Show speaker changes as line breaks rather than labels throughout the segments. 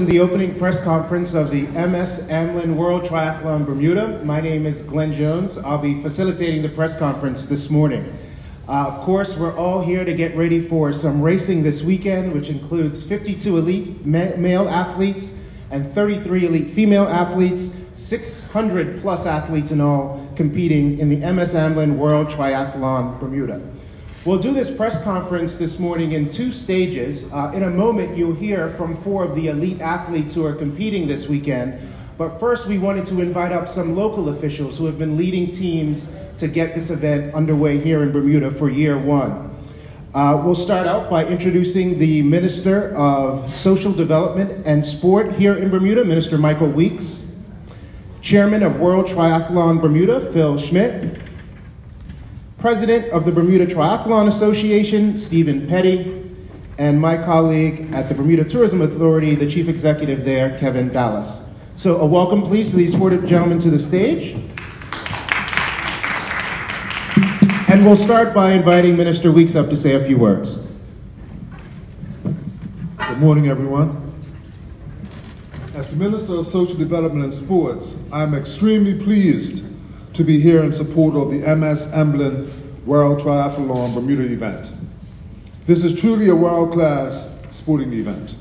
To the opening press conference of the MS Amlin World Triathlon Bermuda. My name is Glenn Jones. I'll be facilitating the press conference this morning. Of course, we're all here to get ready for some racing this weekend, which includes 52 elite male athletes and 33 elite female athletes, 600 plus athletes in all competing in the MS Amlin World Triathlon Bermuda. We'll do this press conference this morning in two stages. In a moment, you'll hear from 4 of the elite athletes who are competing this weekend. But first, we wanted to invite up some local officials who have been leading teams to get this event underway here in Bermuda for year one. We'll start out by introducing the Minister of Social Development and Sport here in Bermuda, Minister Michael Weeks. Chairman of World Triathlon Bermuda, Phil Schmidt. President of the Bermuda Triathlon Association, Stephen Petty, and my colleague at the Bermuda Tourism Authority, the Chief Executive there, Kevin Dallas. So a welcome, please, to these 4 gentlemen to the stage. And we'll start by inviting Minister Weeks up to say a few words.
Good morning, everyone. As the Minister of Social Development and Sports, I'm extremely pleased to be here in support of the MS Amlin World Triathlon Bermuda event. This is truly a world-class sporting event.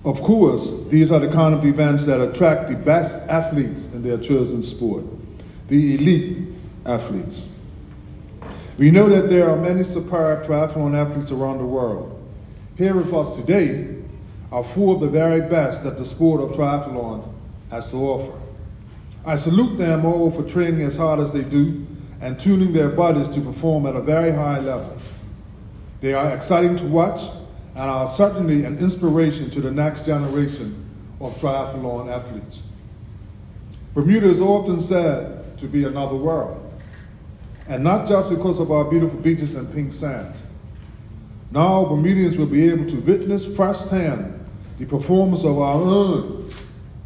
Of course, these are the kind of events that attract the best athletes in their chosen sport, the elite athletes. We know that there are many superb triathlon athletes around the world. Here with us today are 4 of the very best that the sport of triathlon has to offer. I salute them all for training as hard as they do and tuning their bodies to perform at a very high level. They are exciting to watch and are certainly an inspiration to the next generation of triathlon athletes. Bermuda is often said to be another world, and not just because of our beautiful beaches and pink sand. Now Bermudians will be able to witness firsthand the performance of our own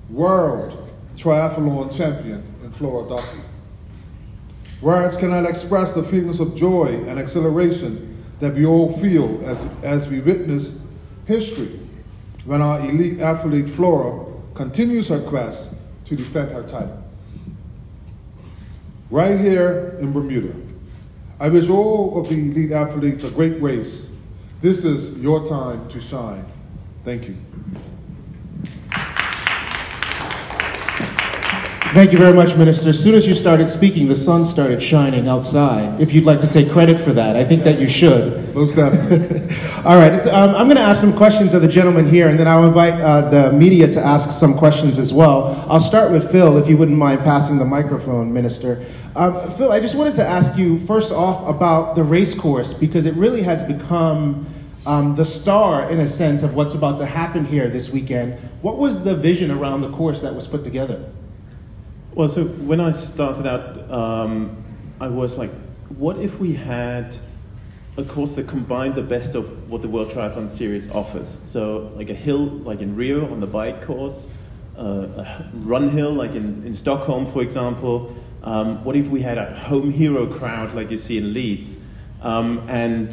world triathlon champion in Flora Duffy. Words cannot express the feelings of joy and exhilaration that we all feel as we witness history when our elite athlete Flora continues her quest to defend her title. Right here in Bermuda, I wish all of the elite athletes a great race. This is your time to shine. Thank you.
Thank you very much, Minister. As soon as you started speaking, the sun started shining outside. If you'd like to take credit for that, I think that you should.
Most definitely.
All right, so, I'm going to ask some questions of the gentleman here, and then I'll invite the media to ask some questions as well. I'll start with Phil, if you wouldn't mind passing the microphone, Minister. Phil, I just wanted to ask you, first off, about the race course, because it really has become the star, in a sense, of what's about to happen here this weekend. What was the vision around the course that was put together?
Well, so when I started out, I was like, what if we had a course that combined the best of what the World Triathlon Series offers? So like a hill, like in Rio on the bike course, a run hill, like in Stockholm, for example. What if we had a home hero crowd like you see in Leeds? And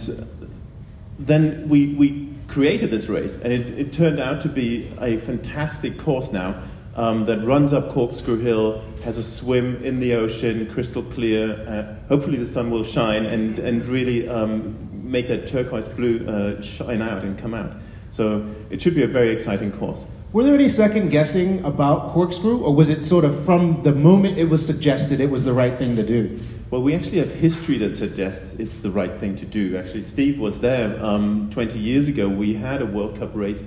then we created this race, and it turned out to be a fantastic course now. That runs up Corkscrew Hill, has a swim in the ocean, crystal clear. Hopefully the sun will shine and really make that turquoise blue shine out and come out. So it should be a very exciting course.
Were there any second guessing about Corkscrew, or was it sort of from the moment it was suggested it was the right thing to do?
Well, we actually have history that suggests it's the right thing to do. Actually, Steve was there 20 years ago. We had a World Cup race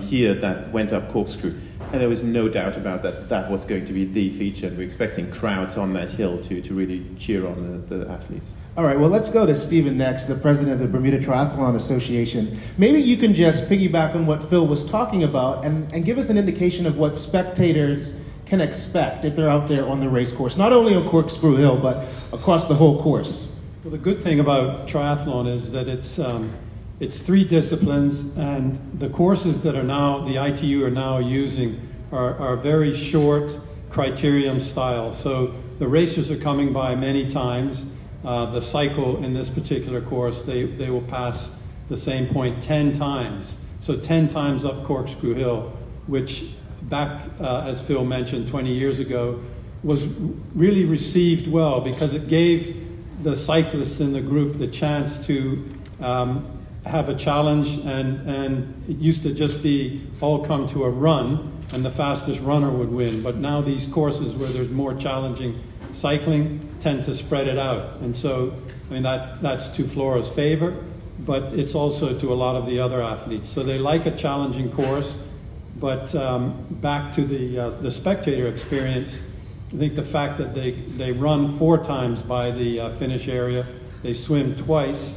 here that went up Corkscrew. And there was no doubt about that was going to be the feature. And we're expecting crowds on that hill to really cheer on the athletes.
All right, well, let's go to Stephen next, the president of the Bermuda Triathlon Association. Maybe you can just piggyback on what Phil was talking about and give us an indication of what spectators can expect if they're out there on the race course, not only on Corkscrew Hill, but across the whole course.
Well, the good thing about triathlon is that it's 3 disciplines, and the courses that the ITU are now using are very short criterium style. So the racers are coming by many times. The cycle in this particular course, they will pass the same point 10 times. So 10 times up Corkscrew Hill which back, as Phil mentioned, 20 years ago, was really received well because it gave the cyclists in the group the chance to have a challenge, and it used to just be all come to a run and the fastest runner would win. But now these courses where there's more challenging cycling tend to spread it out. And so, I mean, that's to Flora's favor, but it's also to a lot of the other athletes. So they like a challenging course, but back to the spectator experience, I think the fact that they run 4 times by the finish area, they swim twice,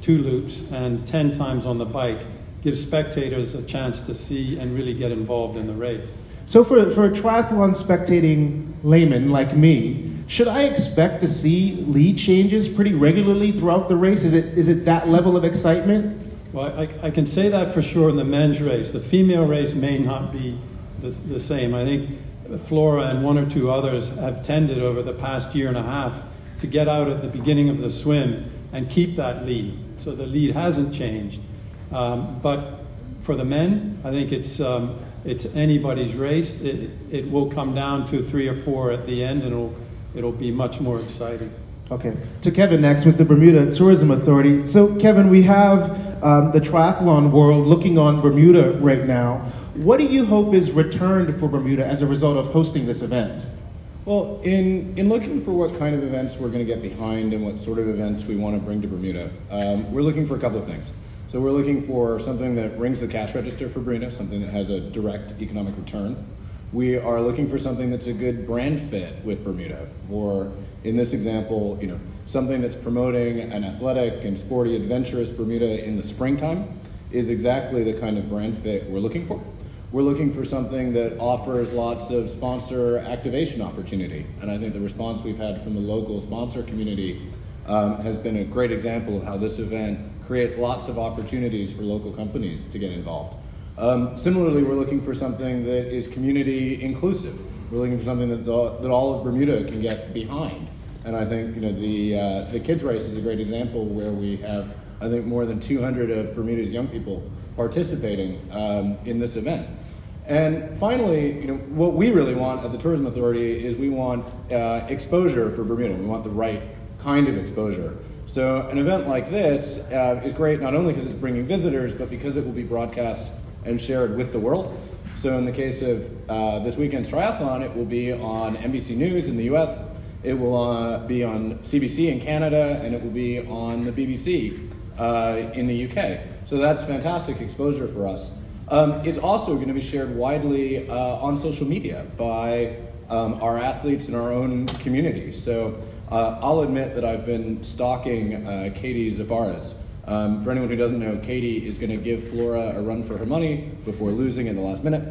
2 loops, and 10 times on the bike gives spectators a chance to see and really get involved in the race.
So for a triathlon spectating layman like me, should I expect to see lead changes pretty regularly throughout the race? Is it that level of excitement?
Well, I can say that for sure in the men's race. The female race may not be the same. I think Flora and 1 or 2 others have tended over the past year and a half to get out at the beginning of the swim and keep that lead. So the lead hasn't changed. But for the men, I think it's anybody's race. It will come down to 3 or 4 at the end, and it'll be much more exciting.
Okay. To Kevin next with the Bermuda Tourism Authority. So Kevin, we have the triathlon world looking on Bermuda right now. What do you hope is returned for Bermuda as a result of hosting this event?
Well, in looking for what kind of events we're going to get behind and what sort of events we want to bring to Bermuda, we're looking for a couple of things. So we're looking for something that rings the cash register for Bermuda, something that has a direct economic return. We are looking for something that's a good brand fit with Bermuda, or in this example, something that's promoting an athletic and sporty, adventurous Bermuda in the springtime is exactly the kind of brand fit we're looking for. We're looking for something that offers lots of sponsor activation opportunity, and I think the response we've had from the local sponsor community has been a great example of how this event creates lots of opportunities for local companies to get involved. Similarly, we're looking for something that is community inclusive. We're looking for something that all of Bermuda can get behind. And I think the kids race is a great example where we have, I think, more than 200 of Bermuda's young people participating in this event. And finally, what we really want at the Tourism Authority is we want exposure for Bermuda. We want the right kind of exposure. So an event like this is great not only because it's bringing visitors, but because it will be broadcast and shared with the world. So in the case of this weekend's triathlon, it will be on NBC News in the US, it will be on CBC in Canada, and it will be on the BBC in the UK. So that's fantastic exposure for us. It's also going to be shared widely on social media by our athletes in our own community. So I'll admit that I've been stalking Katie Zafaras. For anyone who doesn't know, Katie is going to give Flora a run for her money before losing in the last minute.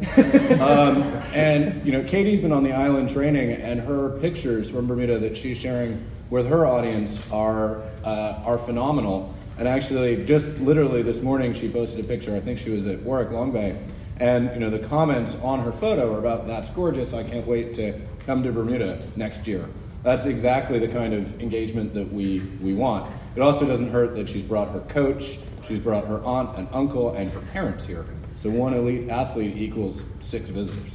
And Katie's been on the island training, and her pictures from Bermuda that she's sharing with her audience are phenomenal. And actually, just literally this morning, she posted a picture. I think she was at Warwick Long Bay, and the comments on her photo are about, "That's gorgeous. I can't wait to come to Bermuda next year." That's exactly the kind of engagement that we want. It also doesn't hurt that she's brought her coach, she's brought her aunt and uncle, and her parents here. So one elite athlete equals 6 visitors.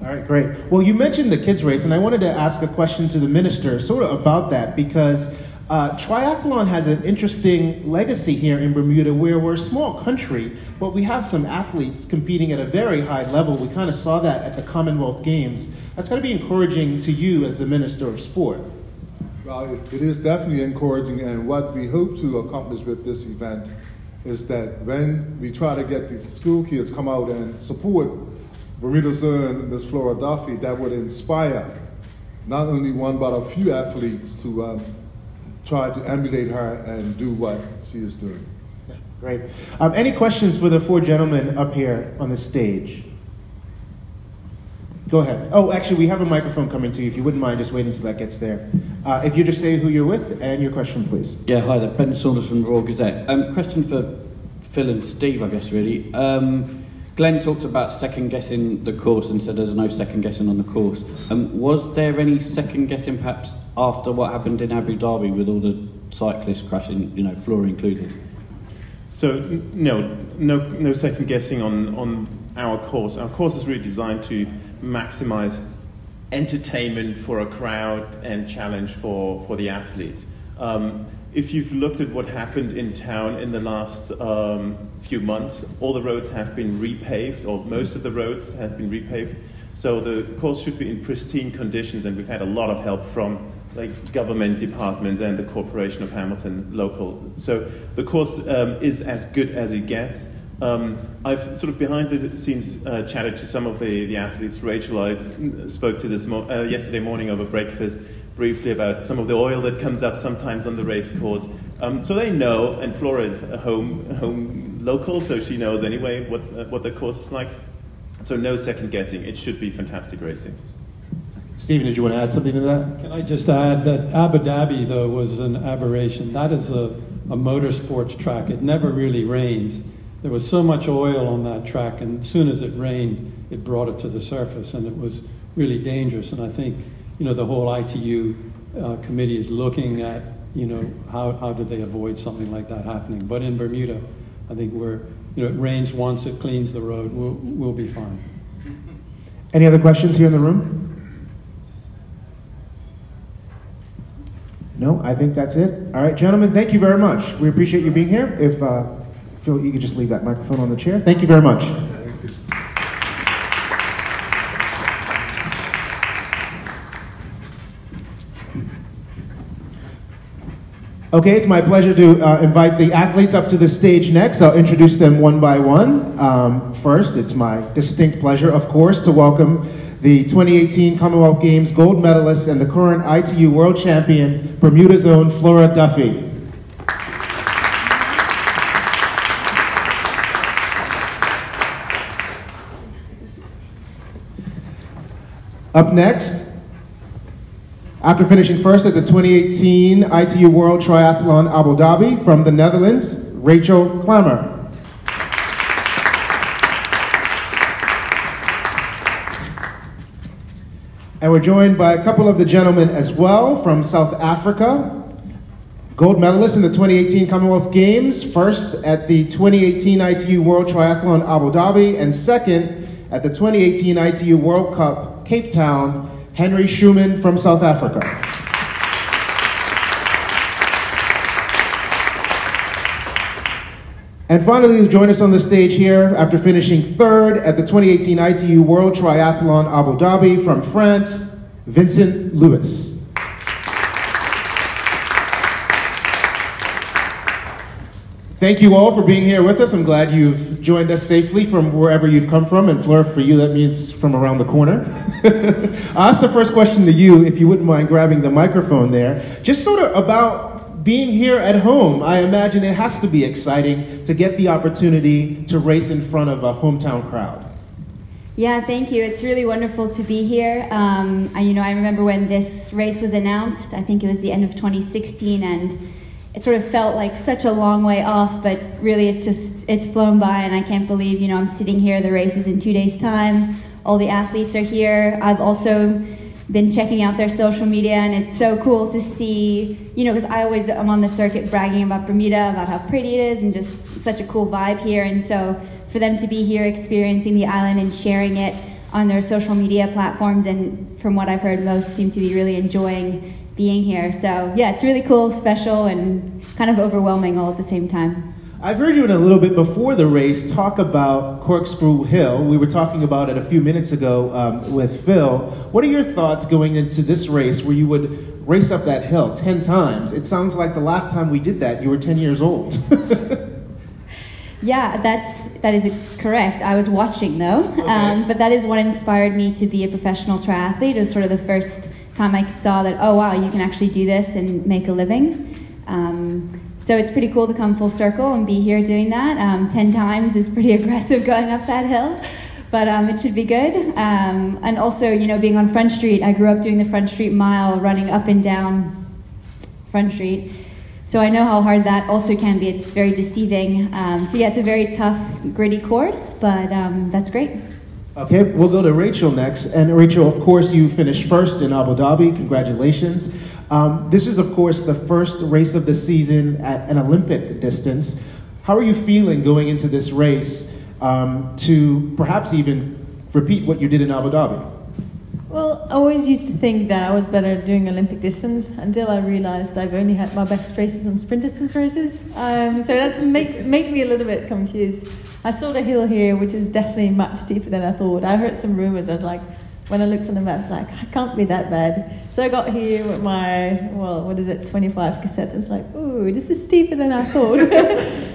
All right, great. Well, you mentioned the kids race, and I wanted to ask a question to the minister sort of about that, because triathlon has an interesting legacy here in Bermuda, where we're a small country, but we have some athletes competing at a very high level. We kind of saw that at the Commonwealth Games. That's got to be encouraging to you as the Minister of Sport.
Well, it is definitely encouraging, and what we hope to accomplish with this event is that when we try to get the school kids come out and support Bermuda's own Miss Flora Duffy, that would inspire not only one but a few athletes to try to emulate her and do what she is doing.
Yeah, great. Any questions for the 4 gentlemen up here on the stage? Go ahead. Oh, actually, we have a microphone coming to you. If you wouldn't mind just waiting until that gets there. If you just say who you're with and your question, please.
Yeah, hi there. Ben Saunders from the Royal Gazette. Question for Phil and Steve, I guess, really. Glenn talked about second-guessing the course and said there's no second-guessing on the course. Was there any second-guessing, perhaps, after what happened in Abu Dhabi with all the cyclists crashing, Flora included?
So no second guessing on our course. Our course is really designed to maximize entertainment for a crowd and challenge for the athletes. If you've looked at what happened in town in the last few months, all the roads have been repaved, or most of the roads have been repaved. So the course should be in pristine conditions, and we've had a lot of help from like government departments and the Corporation of Hamilton local. So the course is as good as it gets. I've sort of behind the scenes chatted to some of the athletes. Rachel, I spoke to this yesterday morning over breakfast briefly about some of the oil that comes up sometimes on the race course. So they know, and Flora is a home local, so she knows anyway what the course is like. So no second guessing. It should be fantastic racing.
Stephen, did you want to add something to that?
Can I just add that Abu Dhabi, though, was an aberration. That is a motorsports track. It never really rains. There was so much oil on that track, and as soon as it rained, it brought it to the surface, and it was really dangerous. And I think, the whole ITU committee is looking at, how do they avoid something like that happening. But in Bermuda, I think it rains once, it cleans the road, we'll be fine.
Any other questions here in the room? No, I think that's it. All right, gentlemen, thank you very much. We appreciate you being here. If Phil, you could just leave that microphone on the chair. Thank you very much. Okay, it's my pleasure to invite the athletes up to the stage next. I'll introduce them one by one. First, it's my distinct pleasure, of course, to welcome the 2018 Commonwealth Games gold medalist and the current ITU World Champion, Bermuda's own Flora Duffy. Up next, after finishing first at the 2018 ITU World Triathlon Abu Dhabi from the Netherlands, Rachel Klammer. And we're joined by a couple of the gentlemen as well from South Africa. Gold medalist in the 2018 Commonwealth Games, first at the 2018 ITU World Triathlon Abu Dhabi, and second at the 2018 ITU World Cup Cape Town, Henry Schumann from South Africa. And finally, to join us on the stage here after finishing third at the 2018 ITU World Triathlon Abu Dhabi from France, Vincent Lewis. Thank you all for being here with us. I'm glad you've joined us safely from wherever you've come from. And Flora, for you, that means from around the corner. I'll ask the first question to you, if you wouldn't mind grabbing the microphone there. Just sort of about being here at home. I imagine it has to be exciting to get the opportunity to race in front of a hometown crowd.
Yeah, thank you. It's really wonderful to be here. I remember when this race was announced, I think it was the end of 2016, and it sort of felt like such a long way off, but really it's flown by, and I can't believe, I'm sitting here, the race is in 2 days' time, all the athletes are here. I've also been checking out their social media, and it's so cool to see, because I'm on the circuit bragging about Bermuda, about how pretty it is, and just such a cool vibe here, and so for them to be here experiencing the island and sharing it on their social media platforms, and from what I've heard, most seem to be really enjoying being here. So yeah, it's really cool, special, and kind of overwhelming all at the same time.
I've heard you in a little bit before the race talk about Corkscrew Hill. We were talking about it a few minutes ago with Phil. What are your thoughts going into this race where you would race up that hill 10 times? It sounds like the last time we did that, you were 10 years old.
Yeah, that is correct. I was watching though,
Okay.
But that is what inspired me to be a professional triathlete. It was sort of the first time I saw that, oh wow, you can actually do this and make a living. So it's pretty cool to come full circle and be here doing that. 10 times is pretty aggressive going up that hill, but it should be good. And also, being on Front Street, I grew up doing the Front Street Mile, running up and down Front Street. So I know how hard that also can be. It's very deceiving. So yeah, it's a very tough, gritty course, but that's great.
Okay, we'll go to Rachel next. And Rachel, of course, you finished first in Abu Dhabi. Congratulations. This is, of course, the first race of the season at an Olympic distance. How are you feeling going into this race? to perhaps even repeat what you did in Abu Dhabi?
Well, I always used to think that I was better at doing Olympic distance until I realized I've only had my best races on sprint distance races. So that makes me a little bit confused. I saw the hill here, which is definitely much steeper than I thought. I heard some rumors. I was like, when I looked on the map, I was like, I can't be that bad. So I got here with my, 25 cassettes. I was like, ooh, this is steeper than I thought.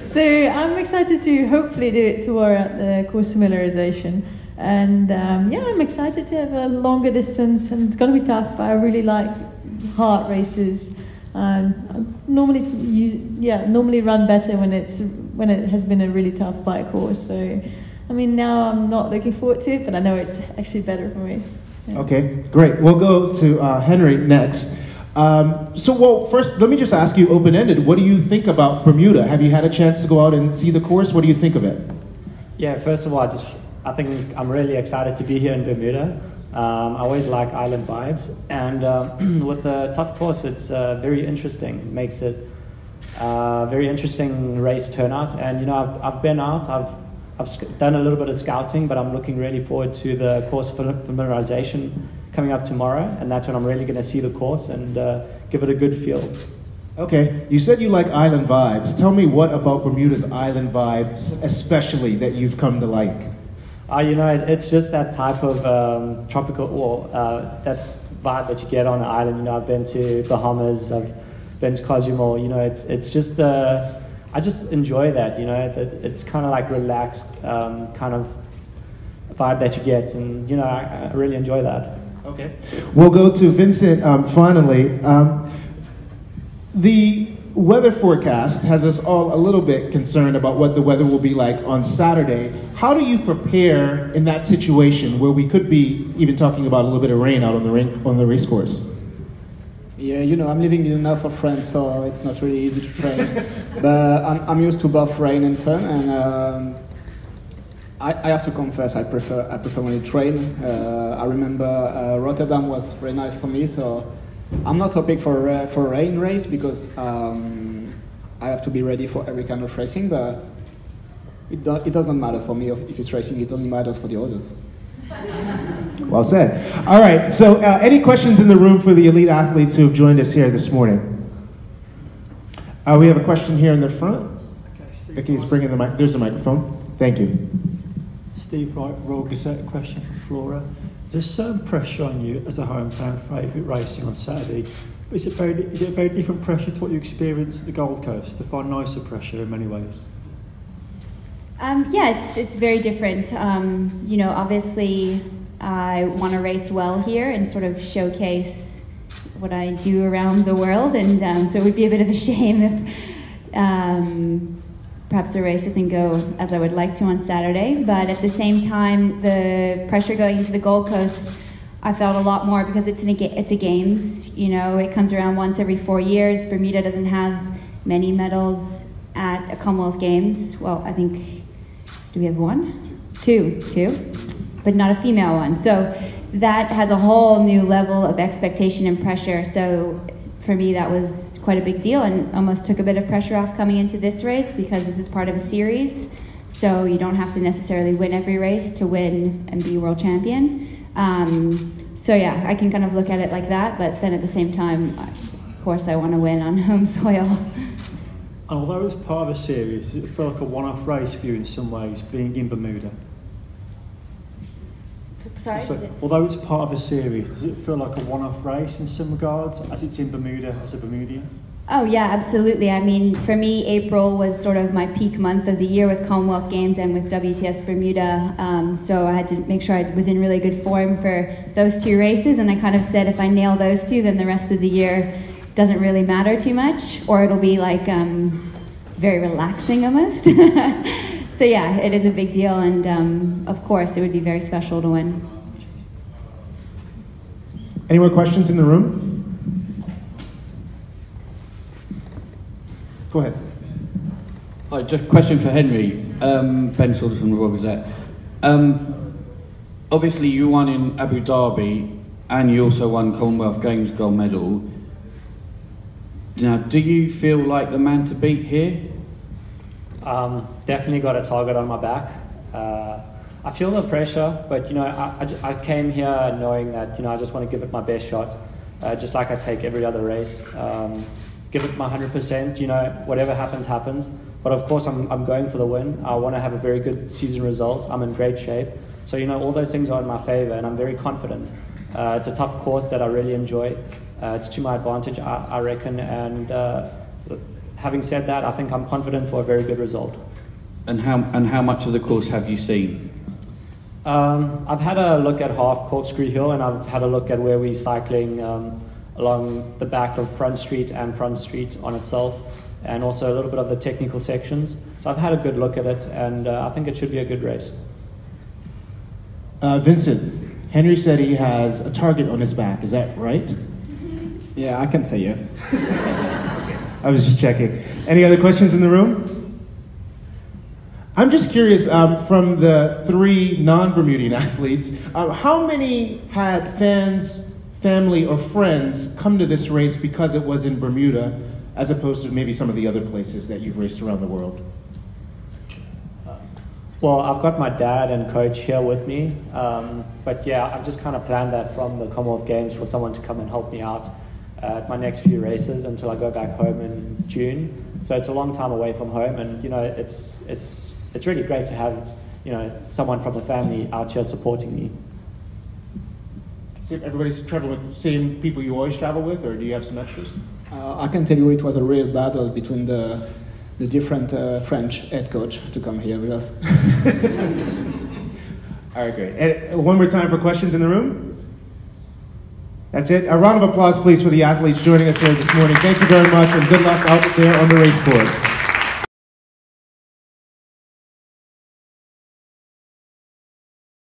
So I'm excited to hopefully do it tomorrow at the course familiarization. And I'm excited to have a longer distance, and it's going to be tough. I really like hard races. I normally run better when it has been a really tough bike course. So, I mean, now I'm not looking forward to it, but I know it's actually better for me. Yeah.
Okay, great. We'll go to Henry next. First, let me just ask you open-ended. What do you think about Bermuda? Have you had a chance to go out and see the course? What do you think of it?
Yeah, first of all, I think I'm really excited to be here in Bermuda. I always like island vibes, and with the tough course, it's very interesting. It makes it very interesting race turnout. And I've been out. I've done a little bit of scouting, but I'm looking really forward to the course familiarization coming up tomorrow, and that's when I'm really going to see the course and give it a good feel.
Okay, you said you like island vibes. Tell me what about Bermuda's island vibes, especially that you've come to like.
It's just that type of tropical, that vibe that you get on an island. I've been to Bahamas, I've been to Cozumel. It's just, I just enjoy that. It's kind of like relaxed kind of vibe that you get, and I really enjoy that.
Okay, we'll go to Vincent finally. The weather forecast has us all a little bit concerned about what the weather will be like on Saturday. How do you prepare in that situation where we could be even talking about a little bit of rain out on the race course?
Yeah, I'm living in the north of France, so it's not really easy to train. But I'm used to both rain and sun, and I have to confess I prefer when I train. I remember Rotterdam was very nice for me, so I'm not hoping for a rain race because I have to be ready for every kind of racing, but it doesn't matter for me if it's racing, it only matters for the others.
Well said. All right, so any questions in the room for the elite athletes who have joined us here this morning? We have a question here in the front. Okay, Vicky's bringing the mic. There's a microphone. Thank you.
Steve Wright, Royal Gazette. A question for Flora. There's certain pressure on you as a hometown favourite racing on Saturday. But is it a very different pressure to what you experience at the Gold Coast? To find nicer pressure in many ways.
It's very different. Obviously, I want to race well here and sort of showcase what I do around the world, and so it would be a bit of a shame if perhaps the race doesn't go as I would like to on Saturday. But at the same time, the pressure going into the Gold Coast, I felt a lot more because it's a games. It comes around once every 4 years. Bermuda doesn't have many medals at a Commonwealth Games. Well, I think. Do we have one? Two, but not a female one. So that has a whole new level of expectation and pressure. So for me, that was quite a big deal and almost took a bit of pressure off coming into this race because this is part of a series. So you don't have to necessarily win every race to win and be world champion. I can kind of look at it like that, but then at the same time, of course, I want to win on home soil.
And although it's part of a series, does it feel like a one-off race for you in some ways, being in Bermuda?
Sorry?
Although it's part of a series, does it feel like a one-off race in some regards, as it's in Bermuda as a Bermudian?
Oh yeah, absolutely. I mean, for me, April was sort of my peak month of the year with Commonwealth Games and with WTS Bermuda. So I had to make sure I was in really good form for those two races, and I kind of said if I nail those two, then the rest of the year doesn't really matter too much, or it'll be like very relaxing almost. So yeah, it is a big deal, and of course it would be very special to win.
Any more questions in the room? Go ahead.
Hi, just a question for Henry. Ben Saunders from the Royal Gazette. Obviously you won in Abu Dhabi and you also won Commonwealth Games gold medal. Now, do you feel like the man to beat here?
Definitely got a target on my back. I feel the pressure, but you know, I came here knowing that, you know, I just want to give it my best shot, just like I take every other race. Give it my 100%. You know, whatever happens, happens. But of course, I'm going for the win. I want to have a very good season result. I'm in great shape, so you know, all those things are in my favor, and I'm very confident. It's a tough course that I really enjoy. It's to my advantage, I reckon. And having said that, I think I'm confident for a very good result.
And how much of the course have you seen?
I've had a look at half Corkscrew Hill, and I've had a look at where we're cycling along the back of Front Street and Front Street on itself, and also a little bit of the technical sections. So I've had a good look at it, and I think it should be a good race.
Vincent, Henry said he has a target on his back. Is that right?
Yeah, I can say yes.
I was just checking. Any other questions in the room? I'm just curious, from the 3 non-Bermudian athletes, how many had fans, family, or friends come to this race because it was in Bermuda, as opposed to maybe some of the other places that you've raced around the world?
Well, I've got my dad and coach here with me, but yeah, I've just kind of planned that from the Commonwealth Games for someone to come and help me out at my next few races until I go back home in June. So it's a long time away from home, and you know, it's really great to have, you know, someone from the family out here supporting me.
So everybody's traveling with the same people you always travel with, or do you have some extras?
I can tell you it was a real battle between the different French head coach to come here with us.
All right, great. And one more time for questions in the room. That's it. A round of applause, please, for the athletes joining us here this morning. Thank you very much, and good luck out there on the race course.